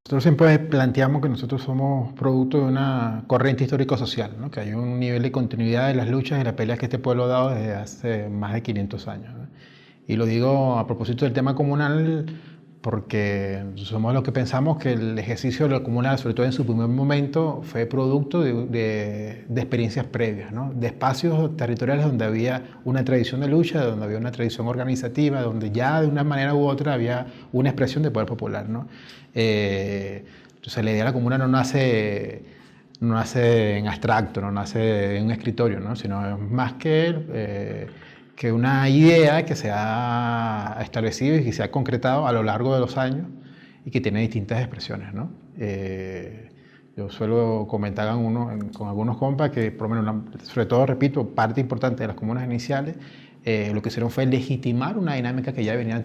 Nosotros siempre planteamos que nosotros somos producto de una corriente histórico-social, ¿no? Que hay un nivel de continuidad de las luchas y las peleas que este pueblo ha dado desde hace más de 500 años, ¿no? Y lo digo a propósito del tema comunal porque somos los que pensamos que el ejercicio de lo comunal, sobre todo en su primer momento, fue producto de experiencias previas, ¿no? De espacios territoriales donde había una tradición de lucha, donde había una tradición organizativa, donde ya de una manera u otra había una expresión de poder popular, ¿no? Entonces la idea de la comuna no nace en abstracto, no nace en un escritorio, ¿no? Sino es más que una idea que se ha establecido y que se ha concretado a lo largo de los años y que tiene distintas expresiones, ¿no? Yo suelo comentar con algunos compas que, por lo menos, sobre todo, repito, parte importante de las comunas iniciales, lo que hicieron fue legitimar una dinámica que ya venían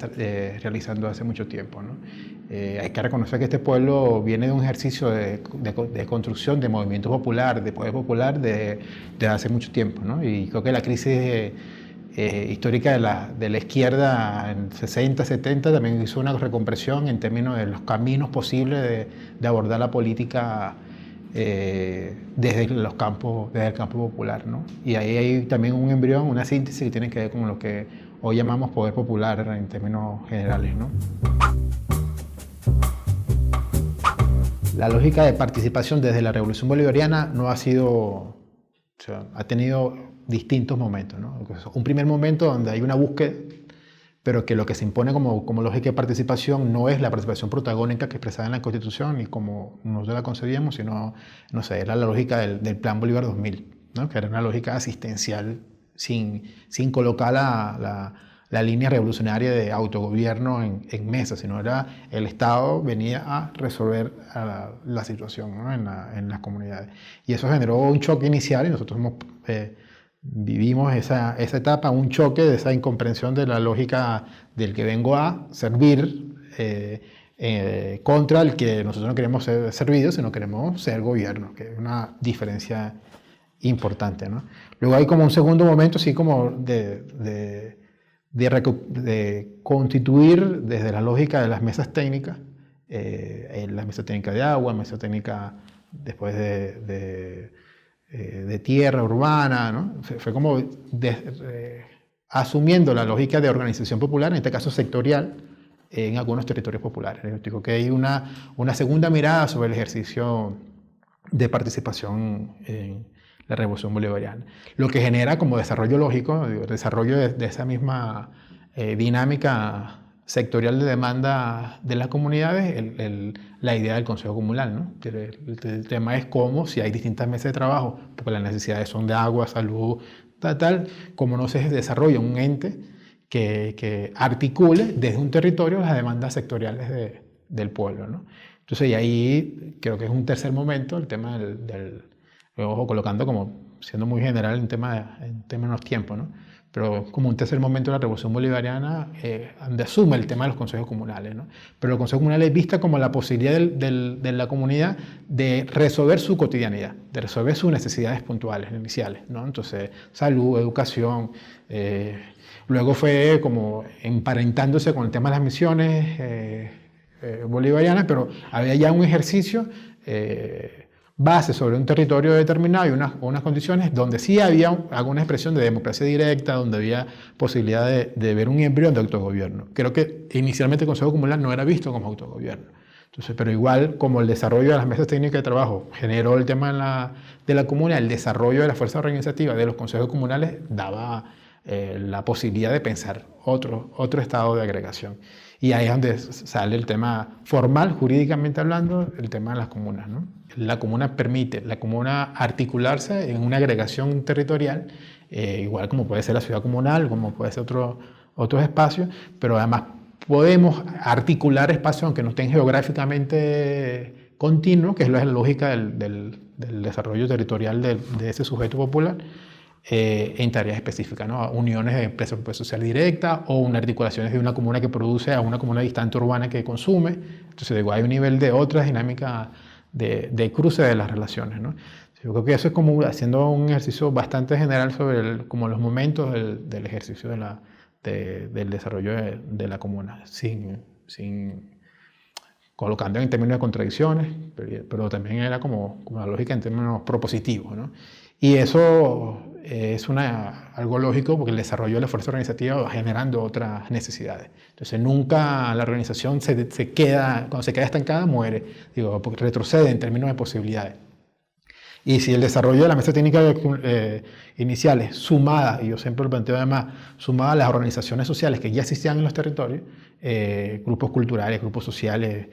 realizando hace mucho tiempo, ¿no? Hay que reconocer que este pueblo viene de un ejercicio de construcción de movimiento popular, de poder popular de hace mucho tiempo, ¿no? Y creo que la crisis histórica de la izquierda en 60, 70 también hizo una recompresión en términos de los caminos posibles de abordar la política desde el campo popular, ¿no? Y ahí hay también un embrión, una síntesis que tiene que ver con lo que hoy llamamos poder popular en términos generales, ¿no? La lógica de participación desde la Revolución Bolivariana no ha sido, o sea, ha tenido distintos momentos, ¿no? Un primer momento donde hay una búsqueda, pero que lo que se impone como lógica de participación no es la participación protagónica que expresada en la Constitución y como nosotros la concebíamos, sino, no sé, era la lógica del Plan Bolívar 2000, ¿no? Que era una lógica asistencial sin colocar la línea revolucionaria de autogobierno en mesa, sino era el Estado venía a resolver la situación, ¿no? en las comunidades. Y eso generó un choque inicial y nosotros vivimos esa etapa, un choque de esa incomprensión de la lógica del que vengo a servir contra el que nosotros no queremos ser servidos, sino queremos ser gobierno, que es una diferencia importante, ¿no? Luego hay como un segundo momento, así como de constituir desde la lógica de las mesas técnicas, la mesa técnica de agua, mesa técnica después de tierra urbana, ¿no? Fue como asumiendo la lógica de organización popular, en este caso sectorial, en algunos territorios populares. Yo digo que hay una segunda mirada sobre el ejercicio de participación en la Revolución Bolivariana. Lo que genera como desarrollo lógico, desarrollo de esa misma dinámica sectorial de demanda de las comunidades, la idea del Consejo Comunal, ¿no? El tema es cómo, si hay distintas mesas de trabajo, porque las necesidades son de agua, salud, tal, cómo no se desarrolla un ente que articule desde un territorio las demandas sectoriales del pueblo, ¿no? Entonces, y ahí creo que es un tercer momento, el tema ojo, colocando como siendo muy general en términos de los tiempos, ¿no? Pero como un tercer momento de la Revolución Bolivariana, donde asume el tema de los consejos comunales, ¿no? Pero los consejos comunales vista como la posibilidad de la comunidad de resolver su cotidianidad, de resolver sus necesidades puntuales, iniciales, ¿no? Entonces, salud, educación. Luego fue como emparentándose con el tema de las misiones bolivarianas, pero había ya un ejercicio base sobre un territorio determinado y unas condiciones donde sí había alguna expresión de democracia directa, donde había posibilidad de ver un embrión de autogobierno. Creo que inicialmente el Consejo Comunal no era visto como autogobierno. Entonces, pero igual como el desarrollo de las mesas técnicas de trabajo generó el tema de la comuna, el desarrollo de la fuerza organizativa de los consejos comunales daba la posibilidad de pensar otro estado de agregación. Y ahí es donde sale el tema formal, jurídicamente hablando, el tema de las comunas, ¿no? La comuna permite, la comuna articularse en una agregación territorial, igual como puede ser la ciudad comunal, como puede ser otros espacios, pero además podemos articular espacios aunque no estén geográficamente continuos, que es la lógica del desarrollo territorial de ese sujeto popular, en tareas específicas, ¿no? Uniones de empresas de propiedad social directa o una articulaciones de una comuna que produce a una comuna distante urbana que consume. Entonces, igual hay un nivel de otras dinámicas de cruce de las relaciones, ¿no? Yo creo que eso es como haciendo un ejercicio bastante general sobre como los momentos del ejercicio del desarrollo de la comuna, sin colocando en términos de contradicciones, pero también era como la lógica en términos propositivos, ¿no? Y eso es algo lógico porque el desarrollo de la fuerza organizativa va generando otras necesidades. Entonces nunca la organización se queda, cuando se queda estancada muere, digo, porque retrocede en términos de posibilidades. Y si el desarrollo de la mesa técnica iniciales, sumada, y yo siempre lo planteo además, sumada a las organizaciones sociales que ya existían en los territorios, grupos culturales, grupos sociales,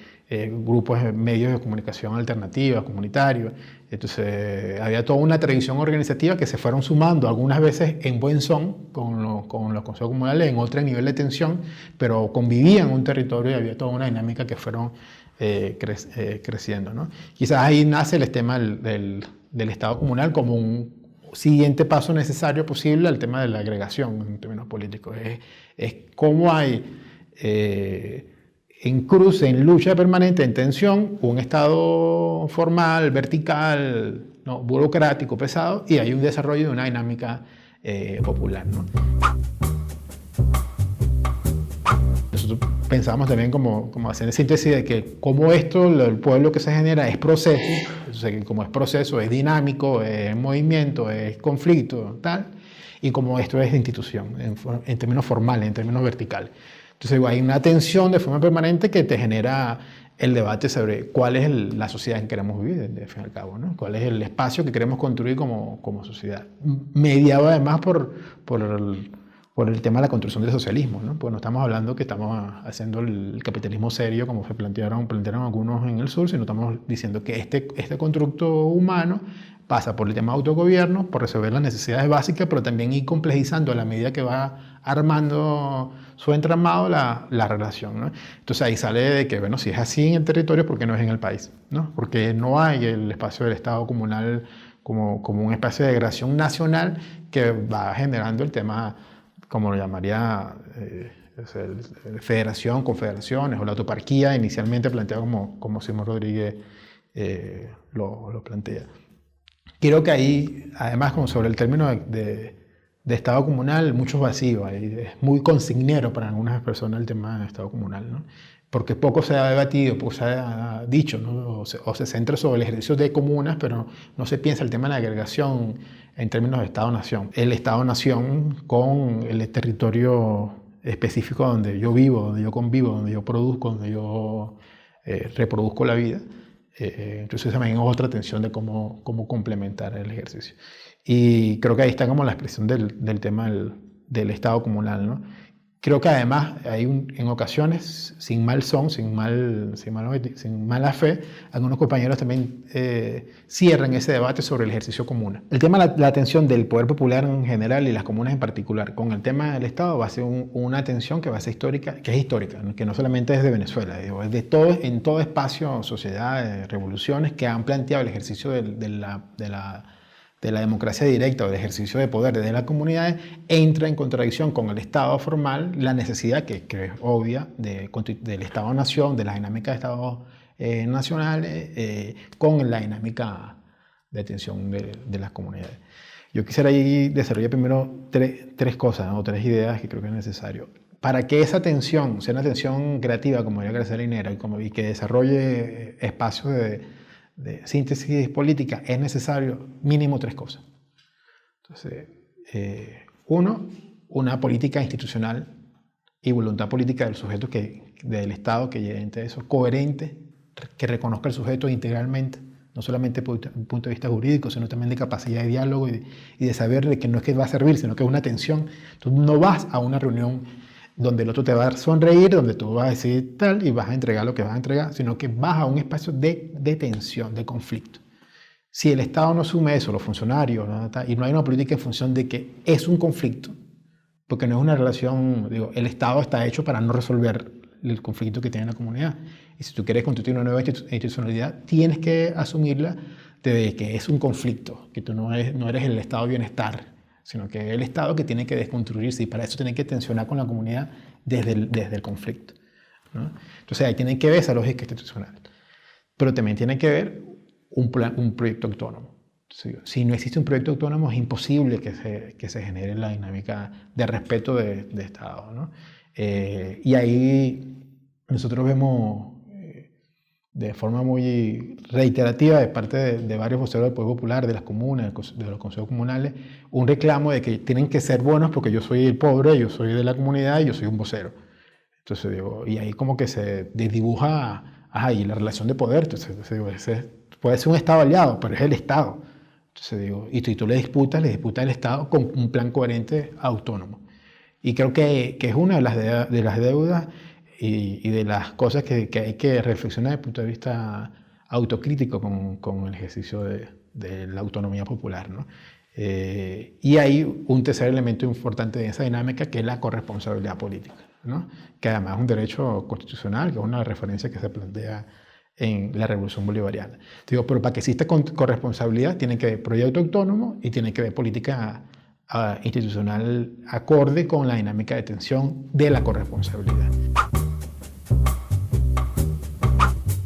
grupos de medios de comunicación alternativos, comunitarios, entonces había toda una tradición organizativa que se fueron sumando, algunas veces en buen son con los consejos comunales, en otro nivel de tensión, pero convivían en un territorio y había toda una dinámica que fueron creciendo, ¿no? Quizás ahí nace el tema del Estado comunal como un siguiente paso necesario posible al tema de la agregación en términos políticos. Es cómo hay en cruce, en lucha permanente, en tensión, un Estado formal, vertical, ¿no? Burocrático, pesado, y hay un desarrollo de una dinámica popular, ¿no? Nosotros pensamos también como hacer síntesis de que como esto, el pueblo que se genera es proceso, entonces, como es proceso, es dinámico, es movimiento, es conflicto, tal, y como esto es institución, en términos formales, en términos verticales. Entonces hay una tensión de forma permanente que te genera el debate sobre cuál es la sociedad en que queremos vivir, de fin y al cabo, ¿no? Cuál es el espacio que queremos construir como sociedad. Mediado además por el tema de la construcción del socialismo, ¿no? Pues no estamos hablando que estamos haciendo el capitalismo serio, como se plantearon algunos en el sur, sino estamos diciendo que este constructo humano pasa por el tema de autogobierno, por resolver las necesidades básicas, pero también ir complejizando a la medida que va armando su entramado la relación, ¿no? Entonces ahí sale de que, bueno, si es así en el territorio, ¿por qué no es en el país? ¿No? Porque no hay el espacio del Estado comunal como un espacio de agregación nacional que va generando el tema, como lo llamaría federación, confederaciones o la autoparquía, inicialmente planteado como Simón Rodríguez lo plantea. Creo que ahí, además, como sobre el término de Estado comunal, muchos vacíos. Es muy consignero para algunas personas el tema del Estado comunal, ¿no? Porque poco se ha debatido, poco se ha dicho, ¿no? o se centra sobre el ejercicio de comunas, pero no se piensa el tema de la agregación en términos de Estado-nación. El Estado-nación con el territorio específico donde yo vivo, donde yo convivo, donde yo produzco, donde yo reproduzco la vida. Entonces también es otra tensión de cómo complementar el ejercicio. Y creo que ahí está como la expresión del tema del Estado comunal, ¿no? Creo que además hay en ocasiones, sin mal son, sin mala fe, algunos compañeros también cierran ese debate sobre el ejercicio común. El tema de la atención del poder popular en general y las comunas en particular con el tema del Estado va a ser una atención que va a ser histórica, que no solamente es de Venezuela, digo, es en todo espacio, sociedades, revoluciones que han planteado el ejercicio de la democracia directa o el ejercicio de poder desde las comunidades, entra en contradicción con el Estado formal, la necesidad que es obvia del Estado-nación, de la dinámica de Estados nacionales, con la dinámica de atención de las comunidades. Yo quisiera ahí desarrollar primero tres cosas, ¿no? Tres ideas que creo que es necesario. Para que esa atención sea una atención creativa, como diría Graciela Linera, y que desarrolle espacios de síntesis política, es necesario mínimo tres cosas. Entonces, uno, una política institucional y voluntad política del sujeto del Estado que llegue a eso, coherente, que reconozca el sujeto integralmente, no solamente desde un punto de vista jurídico, sino también de capacidad de diálogo y de saber de que no es que va a servir, sino que es una atención. Tú no vas a una reunión donde el otro te va a sonreír, donde tú vas a decir tal y vas a entregar lo que vas a entregar, sino que vas a un espacio de tensión, de conflicto. Si el Estado no asume eso, los funcionarios, ¿no? Y no hay una política en función de que es un conflicto, porque no es una relación, digo, el Estado está hecho para no resolver el conflicto que tiene la comunidad. Y si tú quieres constituir una nueva institucionalidad, tienes que asumirla de que es un conflicto, que tú no eres el Estado de bienestar, sino que es el Estado que tiene que desconstruirse y para eso tiene que tensionar con la comunidad desde el conflicto, ¿no? Entonces ahí tiene que ver esa lógica institucional. Pero también tiene que ver un proyecto autónomo. Si no existe un proyecto autónomo es imposible que se genere la dinámica de respeto de Estado, ¿no? Y ahí nosotros vemos de forma muy reiterativa de parte de varios voceros del Poder Popular, de las comunas, de los consejos comunales, un reclamo de que tienen que ser buenos porque yo soy el pobre, yo soy de la comunidad y yo soy un vocero. Entonces digo, y ahí como que se dibuja ahí la relación de poder. Entonces digo, puede ser un Estado aliado, pero es el Estado. Entonces digo, y tú le disputas al Estado con un plan coherente autónomo. Y creo que es una de las deudas y de las cosas que hay que reflexionar desde el punto de vista autocrítico con el ejercicio de la autonomía popular, ¿no? Y hay un tercer elemento importante de esa dinámica, que es la corresponsabilidad política, ¿no? Que además es un derecho constitucional, que es una referencia que se plantea en la Revolución Bolivariana. Digo, pero para que exista corresponsabilidad tiene que haber proyecto autónomo y tiene que haber política institucional acorde con la dinámica de tensión de la corresponsabilidad.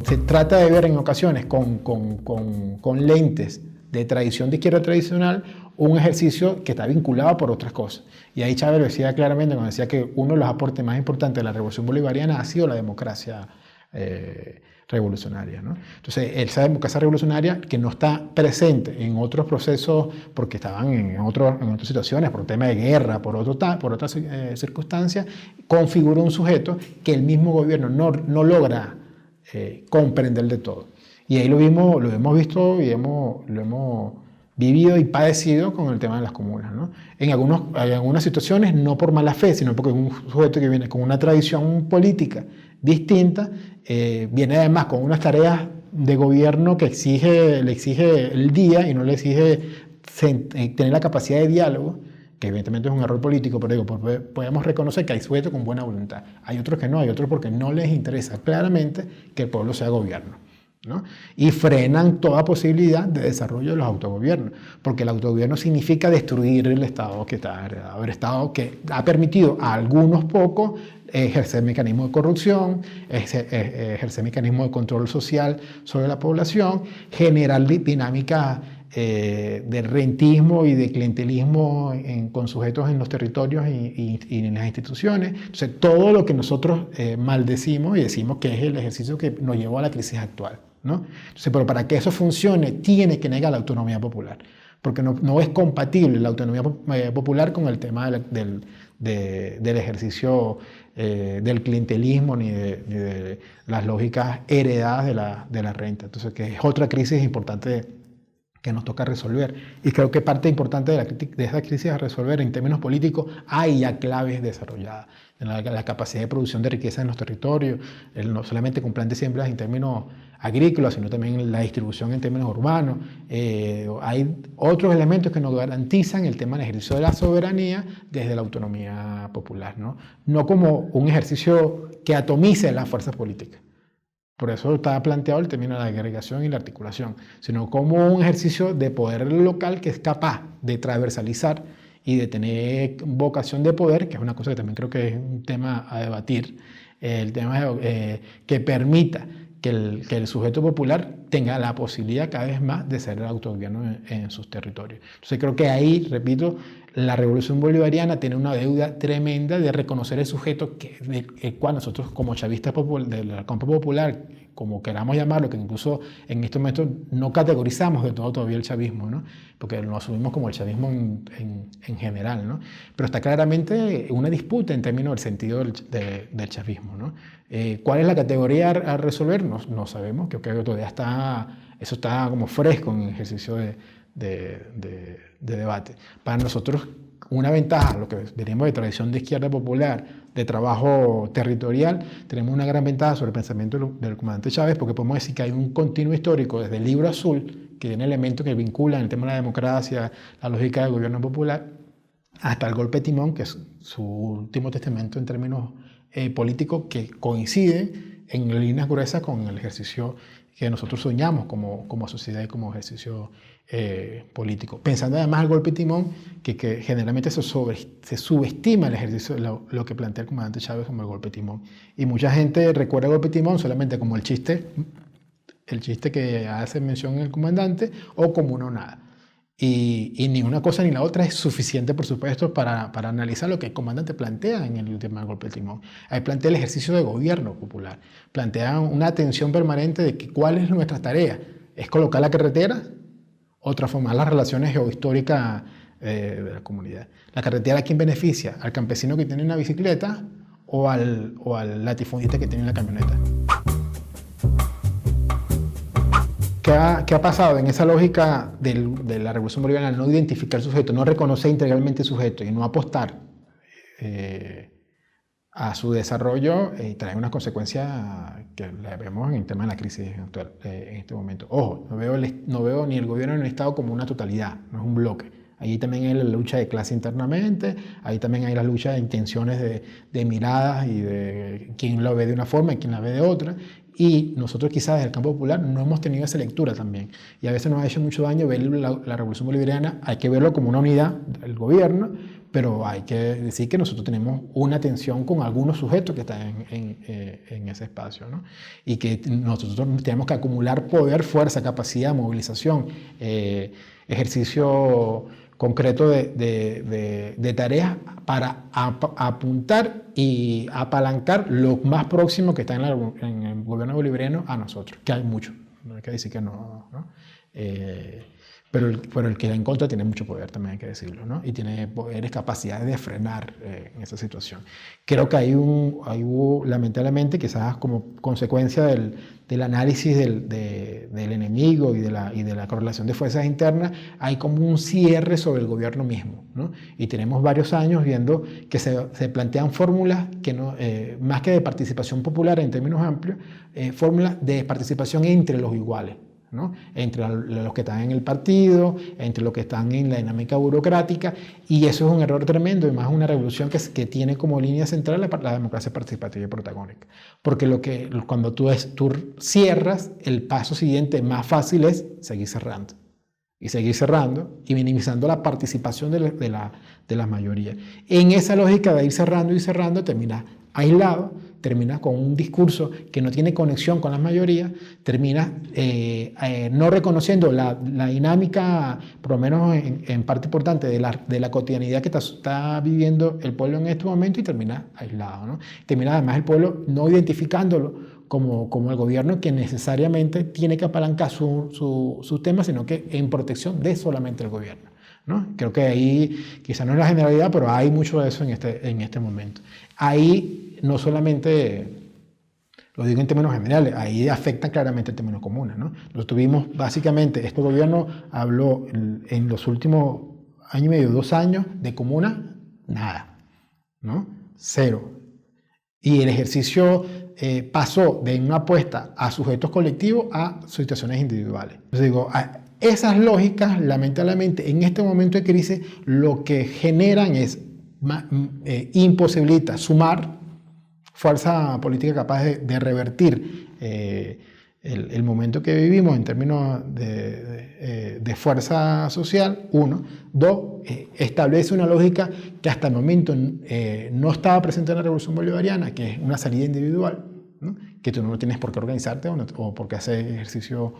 Se trata de ver en ocasiones con lentes de tradición de izquierda tradicional un ejercicio que está vinculado por otras cosas. Y ahí Chávez lo decía claramente cuando decía que uno de los aportes más importantes de la Revolución Bolivariana ha sido la democracia revolucionaria, ¿no? Entonces, esa democracia revolucionaria que no está presente en otros procesos porque estaban en otras situaciones, por tema de guerra, por otras circunstancias, configura un sujeto que el mismo gobierno no logra comprender de todo. Y ahí lo hemos visto y lo hemos vivido y padecido con el tema de las comunas, ¿no? En algunas situaciones no por mala fe, sino porque es un sujeto que viene con una tradición política distinta, viene además con unas tareas de gobierno que le exige el día y no le exige tener la capacidad de diálogo, que evidentemente es un error político, pero digo, podemos reconocer que hay sujetos con buena voluntad. Hay otros que no, hay otros porque no les interesa claramente que el pueblo sea gobierno, ¿no? Y frenan toda posibilidad de desarrollo de los autogobiernos, porque el autogobierno significa destruir el Estado que está heredado, el Estado que ha permitido a algunos pocos ejercer mecanismos de corrupción, ejercer mecanismos de control social sobre la población, generar dinámicas de rentismo y de clientelismo con sujetos en los territorios y en las instituciones. Entonces, todo lo que nosotros maldecimos y decimos que es el ejercicio que nos llevó a la crisis actual, ¿no? Entonces, pero para que eso funcione, tiene que negar la autonomía popular, porque no es compatible la autonomía popular con el tema del ejercicio del clientelismo ni de las lógicas heredadas de la renta. Entonces, que es otra crisis importante que nos toca resolver. Y creo que parte importante de esa crisis a resolver en términos políticos, hay ya claves desarrolladas en la capacidad de producción de riqueza en los territorios, no solamente con plan de siembras en términos agrícolas, sino también la distribución en términos urbanos. Hay otros elementos que nos garantizan el tema del ejercicio de la soberanía desde la autonomía popular, ¿no? No como un ejercicio que atomice las fuerzas políticas. Por eso está planteado el término de la agregación y la articulación, sino como un ejercicio de poder local que es capaz de transversalizar y de tener vocación de poder, que es una cosa que también creo que es un tema a debatir, el tema que permita que el sujeto popular tenga la posibilidad cada vez más de ser el autogobierno en sus territorios. Entonces creo que ahí, repito, la Revolución Bolivariana tiene una deuda tremenda de reconocer el sujeto el cual nosotros como chavistas del campo popular, como queramos llamarlo, que incluso en estos momentos no categorizamos de todo todavía el chavismo, ¿no? Porque lo asumimos como el chavismo en general, ¿no? Pero está claramente una disputa en términos del sentido del chavismo, ¿no? ¿Cuál es la categoría a resolver? No sabemos, creo que todavía eso está como fresco en el ejercicio de debate. Para nosotros, una ventaja, lo que venimos de tradición de izquierda popular, de trabajo territorial, tenemos una gran ventaja sobre el pensamiento del comandante Chávez, porque podemos decir que hay un continuo histórico desde el Libro Azul, que tiene elementos que vinculan el tema de la democracia, la lógica del gobierno popular, hasta el golpe de timón, que es su último testamento en términos políticos, que coincide en líneas gruesas con el ejercicio que nosotros soñamos como sociedad y como ejercicio político. Pensando además el golpe de timón, que generalmente se subestima el ejercicio, lo que plantea el comandante Chávez como el golpe de timón. Y mucha gente recuerda el golpe de timón solamente como el chiste que hace mención el comandante o como una nada. Y ni una cosa ni la otra es suficiente, por supuesto, para analizar lo que el comandante plantea en el tema del golpe del timón. Ahí plantea el ejercicio de gobierno popular, plantea una atención permanente de que cuál es nuestra tarea. ¿Es colocar la carretera o transformar las relaciones geohistóricas de la comunidad? ¿La carretera a quién beneficia? ¿Al campesino que tiene una bicicleta o al latifundista que tiene una camioneta? ¿Qué ha pasado en esa lógica de la Revolución Bolivariana? No identificar el sujeto, no reconocer integralmente el sujeto y no apostar a su desarrollo, trae unas consecuencias que la vemos en el tema de la crisis actual, en este momento. Ojo, no veo ni el gobierno ni el Estado como una totalidad, no es un bloque. Ahí también hay la lucha de clase internamente, ahí también hay la lucha de intenciones de miradas y de quién lo ve de una forma y quién la ve de otra. Y nosotros quizás desde el campo popular no hemos tenido esa lectura también. Y a veces nos ha hecho mucho daño ver la Revolución Bolivariana. Hay que verlo como una unidad del gobierno, pero hay que decir que nosotros tenemos una tensión con algunos sujetos que están en ese espacio, ¿no? Y que nosotros tenemos que acumular poder, fuerza, capacidad, movilización, ejercicio concreto de tareas para apuntar y apalancar lo más próximo que está en el gobierno bolivariano a nosotros, que hay mucho, no hay que decir que no, ¿no? Pero el que está en contra tiene mucho poder, también hay que decirlo, ¿no? Y tiene poderes, capacidades de frenar en esa situación. Creo que hay hubo, lamentablemente, quizás como consecuencia del análisis del enemigo y de la correlación de fuerzas internas, hay como un cierre sobre el gobierno mismo, ¿no? Y tenemos varios años viendo que se plantean fórmulas que no, más que de participación popular en términos amplios, fórmulas de participación entre los iguales, ¿no? Entre los que están en el partido, entre los que están en la dinámica burocrática, y eso es un error tremendo, y más una revolución que tiene como línea central la democracia participativa y protagónica. Porque cuando tú cierras, el paso siguiente más fácil es seguir cerrando. Y seguir cerrando y minimizando la participación de la mayoría. En esa lógica de ir cerrando y cerrando, termina aislado, termina con un discurso que no tiene conexión con las mayorías, termina no reconociendo la dinámica, por lo menos en parte importante, de la cotidianidad que está viviendo el pueblo en este momento, y termina aislado, ¿no? Termina además el pueblo no identificándolo como el gobierno que necesariamente tiene que apalancar sus temas, sino que en protección de solamente el gobierno, ¿no? Creo que ahí, quizá no es la generalidad, pero hay mucho de eso en este momento. Ahí no solamente, lo digo en términos generales, ahí afectan claramente en términos comunes, ¿no? Nosotros tuvimos básicamente, este gobierno habló en los últimos año y medio, 2 años, de comuna, nada, ¿no? Cero. Y el ejercicio pasó de una apuesta a sujetos colectivos a situaciones individuales. Entonces digo, esas lógicas, lamentablemente, en este momento de crisis, lo que generan es imposibilita sumar fuerza política capaz de revertir el momento que vivimos en términos de fuerza social, 1. 2, establece una lógica que hasta el momento no estaba presente en la Revolución Bolivariana, que es una salida individual, ¿no? Que tú no tienes por qué organizarte o por qué hacer ejercicio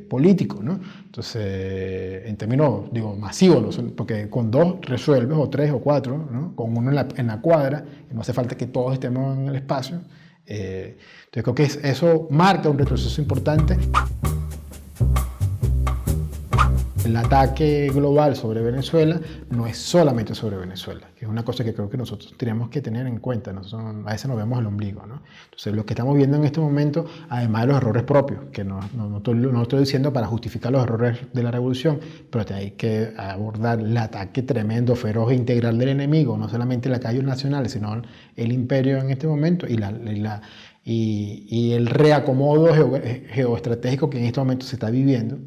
político, ¿no? Entonces, en términos, digo, masivos, porque con 2 resuelves, o 3 o 4, ¿no? Con 1 en la cuadra, no hace falta que todos estemos en el espacio. Entonces creo que eso marca un retroceso importante. El ataque global sobre Venezuela no es solamente sobre Venezuela, que es una cosa que creo que nosotros tenemos que tener en cuenta. Nosotros a veces nos vemos el ombligo, ¿no? Entonces, lo que estamos viendo en este momento, además de los errores propios, que no estoy diciendo para justificar los errores de la revolución, pero hay que abordar el ataque tremendo, feroz e integral del enemigo, no solamente la calle nacional, sino el imperio en este momento y el reacomodo geoestratégico que en este momento se está viviendo.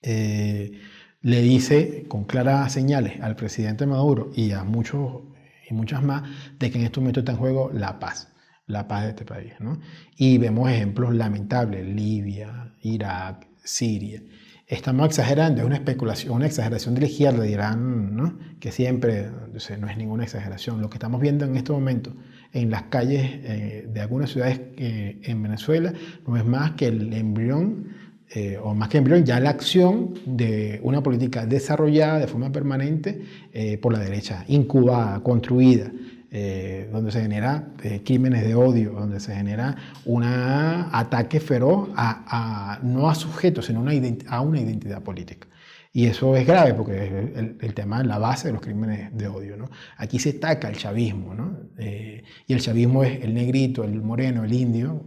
Le dice con claras señales al presidente Maduro y a muchos y muchas más de que en este momento está en juego la paz de este país, ¿no? Y vemos ejemplos lamentables: Libia, Irak, Siria. Estamos exagerando, es una especulación, una exageración de la izquierda, dirán, ¿no? Que siempre, no es ninguna exageración. Lo que estamos viendo en este momento en las calles de algunas ciudades en Venezuela no es más que el embrión o más que embrión, ya la acción de una política desarrollada de forma permanente por la derecha, incubada, construida, donde se genera crímenes de odio, donde se genera un ataque feroz no a sujetos, sino a una identidad política. Y eso es grave porque es el tema es la base de los crímenes de odio, ¿no? Aquí se ataca el chavismo, ¿no? Y el chavismo es el negrito, el moreno, el indio,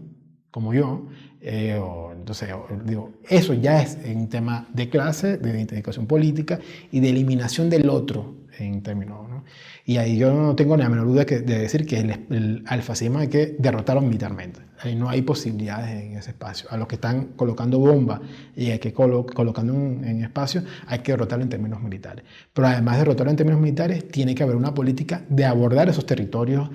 como yo. Entonces, digo, eso ya es un tema de clase, de identificación política y de eliminación del otro en términos, ¿no? Y ahí yo no tengo ni la menor duda de decir que al fascismo hay que derrotarlo militarmente. Ahí no hay posibilidades en ese espacio. A los que están colocando bombas y hay que colocando en espacio, hay que derrotarlo en términos militares. Pero además de derrotarlo en términos militares, tiene que haber una política de abordar esos territorios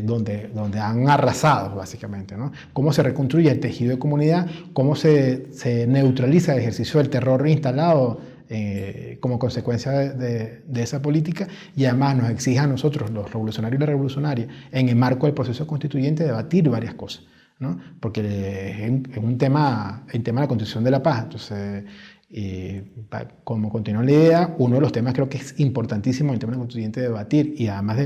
donde han arrasado, básicamente, ¿no? Cómo se reconstruye el tejido de comunidad, cómo se neutraliza el ejercicio del terror instalado como consecuencia de esa política, y además nos exige a nosotros, los revolucionarios y las revolucionarias, en el marco del proceso constituyente, debatir varias cosas, ¿no? Porque es un tema, el tema de la Constitución de la Paz. Entonces, como continúa la idea, uno de los temas creo que es importantísimo en el tema de la constituyente debatir, y además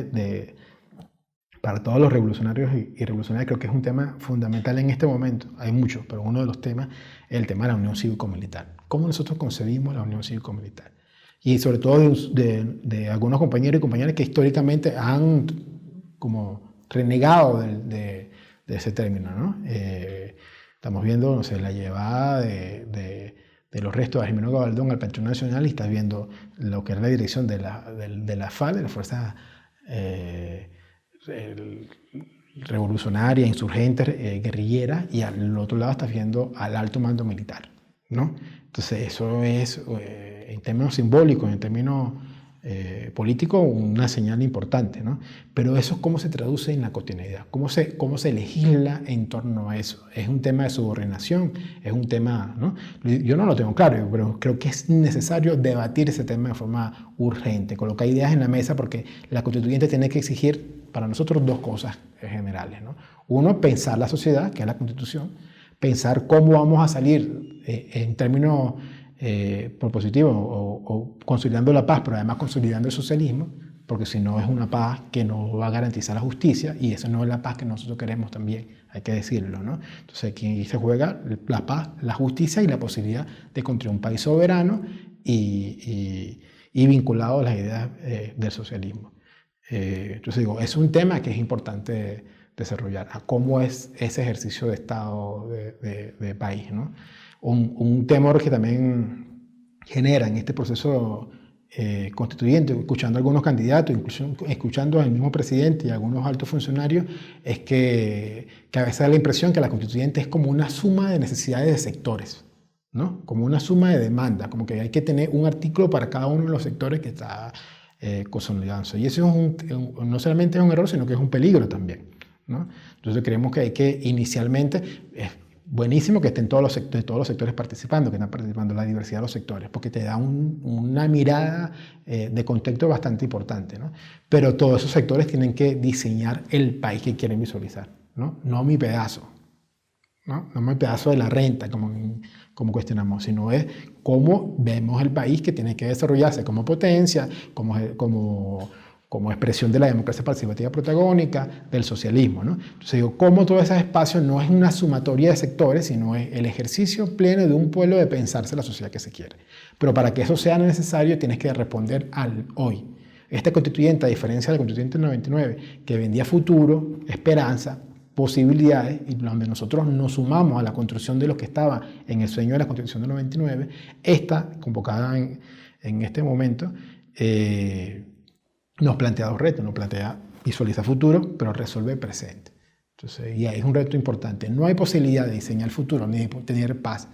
para todos los revolucionarios y revolucionarias creo que es un tema fundamental en este momento. Hay muchos, pero uno de los temas es el tema de la unión cívico-militar. ¿Cómo nosotros concebimos la unión cívico-militar? Y sobre todo de algunos compañeros y compañeras que históricamente han como renegado de ese término, ¿no? Estamos viendo, no sé, la llevada de los restos de Jimeno Gabaldón al Panteón Nacional, y estás viendo lo que era la dirección de la FARC, de las fuerzas revolucionaria, insurgente, guerrillera, y al otro lado estás viendo al alto mando militar, ¿no? Entonces eso es, en términos simbólicos, en términos políticos, una señal importante, ¿no? Pero eso, ¿cómo se traduce en la cotidianidad? ¿Cómo se legisla en torno a eso? ¿Es un tema de subordinación? ¿Es un tema, ¿no? Yo no lo tengo claro, pero creo que es necesario debatir ese tema de forma urgente, colocar ideas en la mesa, porque la constituyente tiene que exigir para nosotros dos cosas generales, ¿no? Uno, pensar la sociedad, que es la Constitución, pensar cómo vamos a salir en términos propositivos o consolidando la paz, pero además consolidando el socialismo, porque si no es una paz que no va a garantizar la justicia, y esa no es la paz que nosotros queremos también, hay que decirlo, ¿no? Entonces aquí se juega la paz, la justicia y la posibilidad de construir un país soberano y vinculado a las ideas del socialismo. Entonces digo, es un tema que es importante desarrollar, a cómo es ese ejercicio de Estado de país, ¿no? Un temor que también genera en este proceso constituyente, escuchando a algunos candidatos, incluso escuchando al mismo presidente y a algunos altos funcionarios, es que a veces da la impresión que la constituyente es como una suma de necesidades de sectores, ¿no? Como una suma de demanda, como que hay que tener un artículo para cada uno de los sectores que está consolidándose. Y eso no solamente es un error, sino que es un peligro también, ¿no? Entonces creemos que hay que inicialmente, es buenísimo que estén todos los sectores participando, que están participando, la diversidad de los sectores, porque te da una mirada de contexto bastante importante, ¿no? Pero todos esos sectores tienen que diseñar el país que quieren visualizar, ¿no? No mi pedazo, ¿no? No mi pedazo de la renta, como cuestionamos, sino es cómo vemos el país que tiene que desarrollarse como potencia, como expresión de la democracia participativa protagónica, del socialismo, ¿no? Entonces digo, cómo todo ese espacio no es una sumatoria de sectores, sino es el ejercicio pleno de un pueblo de pensarse la sociedad que se quiere. Pero para que eso sea necesario, tienes que responder al hoy. Esta constituyente, a diferencia de la constituyente del 99, que vendía futuro, esperanza, posibilidades, y donde nosotros nos sumamos a la construcción de lo que estaba en el sueño de la Constitución del 99, esta, convocada en este momento, nos plantea dos retos, nos plantea visualizar futuro, pero resolver presente. Entonces, y ahí es un reto importante. No hay posibilidad de diseñar el futuro, ni de tener paz,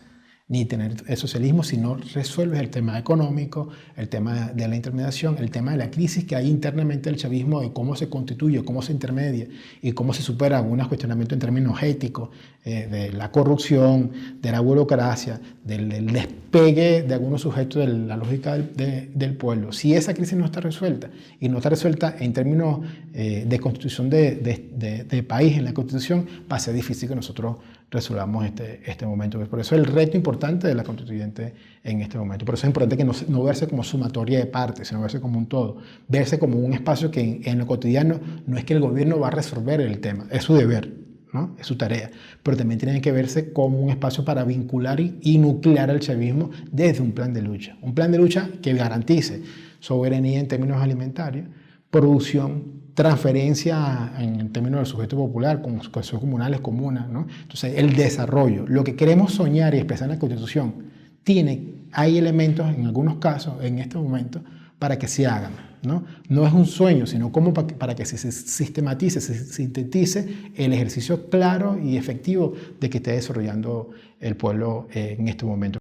ni tener el socialismo, si no resuelves el tema económico, el tema de la intermediación, el tema de la crisis que hay internamente del chavismo, de cómo se constituye, cómo se intermedia y cómo se supera algunos cuestionamientos en términos éticos, de la corrupción, de la burocracia, del despegue de algunos sujetos de la lógica del pueblo. Si esa crisis no está resuelta, y no está resuelta en términos de constitución de país en la Constitución, va a ser difícil que nosotros resolvamos este momento. Por eso es el reto importante de la constituyente en este momento. Por eso es importante que no verse como sumatoria de partes, sino verse como un todo, verse como un espacio que en lo cotidiano no es que el gobierno va a resolver el tema, es su deber, ¿no? Es su tarea, pero también tiene que verse como un espacio para vincular y nuclear al chavismo desde un plan de lucha que garantice soberanía en términos alimentarios, producción, transferencia en términos del sujeto popular, con cosas comunales, comunas, ¿no? Entonces, el desarrollo, lo que queremos soñar y expresar en la Constitución, hay elementos en algunos casos, en este momento, para que se hagan, ¿no? No es un sueño, sino como para que se sistematice, se sintetice el ejercicio claro y efectivo de que esté desarrollando el pueblo en este momento.